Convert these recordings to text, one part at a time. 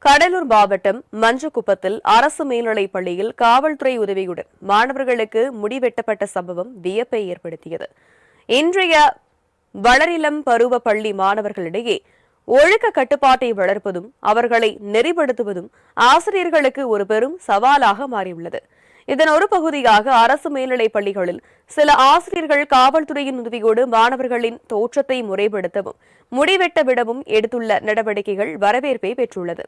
கடலூர் மாவட்டம் மஞ்சக்குப்பத்தில் அரசு மேல்நிலைப் பள்ளியில் காவல்துறை உதவியுடன் மாணவர்களுக்கு முடிவெட்டப்பட்ட சம்பவம் வியப்பை ஏற்படுத்தியது. இன்றைய வளரிளம் பருவ பள்ளி மாணவர்களிடையே ஒழுக்க கட்டுப்பாட்டை வளர்ப்பதும் அவர்களை நெறிப்படுத்துவதும் ஆசிரியர்களுக்கு ஒரு பெரும் சவாலாக மாறியுள்ளது. இதன் ஒரு பகுதியாக அரசு மேல்நிலைப் பள்ளிகளில் சில ஆசிரியர்கள் காவல்துறையின் உதவியோடு மாணவர்களின் தோற்றத்தை முறைப்படுத்தவும் முடிவெட்ட விடவும் எடுத்துள்ள நடவடிக்கைகள் வரவேற்பை பெற்றுள்ளது.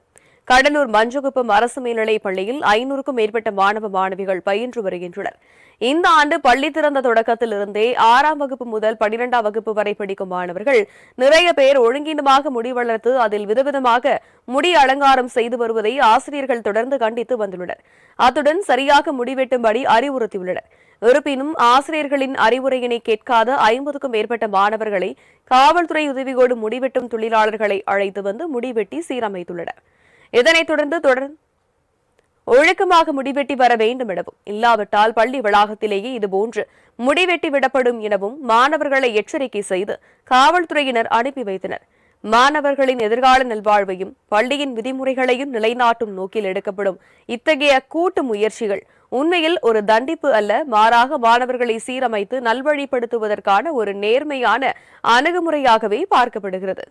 கடலூர் மஞ்சக்குப்பம் அரசு மேல்நிலைப் பள்ளியில் 500க்கும் மேற்பட்ட மாணவ மாணவிகள் பயின்று வருகின்றனர். இந்த ஆண்டு பள்ளி திறந்த தொடக்கத்தில் இருந்தே 6ஆம் வகுப்பு முதல் 12ஆம் வகுப்பு வரை படிக்கும் மாணவர்கள் நிறைய பேர் ஒழுங்கீனமாக முடி வளர்த்து அதில் விதவிதமாக முடி அலங்காரம் செய்து வருவதை ஆசிரியர்கள் தொடர்ந்து கண்டித்து வந்துள்ளனர். அத்துடன் சரியாக முடிவெட்டும்படி அறிவுறுத்தியுள்ளனர். இருப்பினும் ஆசிரியர்களின் அறிவுரையினை கேட்காத 50க்கும் மேற்பட்ட மாணவர்களை காவல்துறை உதவியோடு முடிவெட்டும் தொழிலாளர்களை அழைத்து வந்து முடிவெட்டி சீரமைத்துள்ளனர். இதனைத் தொடர்ந்து ஒழுக்கமாக முடிவெட்டி வர வேண்டும் எனவும், இல்லாவிட்டால் பள்ளி வளாகத்திலேயே இதுபோன்று முடிவெட்டி விடப்படும் எனவும் மாணவர்களை எச்சரிக்கை செய்து காவல்துறையினர் அனுப்பி வைத்தனர். மாணவர்களின் எதிர்கால நல்வாழ்வையும் பள்ளியின் விதிமுறைகளையும் நிலைநாட்டும் நோக்கில் எடுக்கப்படும் இத்தகைய கூட்டு முயற்சிகள் உண்மையில் ஒரு தண்டிப்பு அல்ல, மாறாக மாணவர்களை சீரமைத்து நல்வழிப்படுத்துவதற்கான ஒரு நேர்மையான அணுகுமுறையாகவே பார்க்கப்படுகிறது.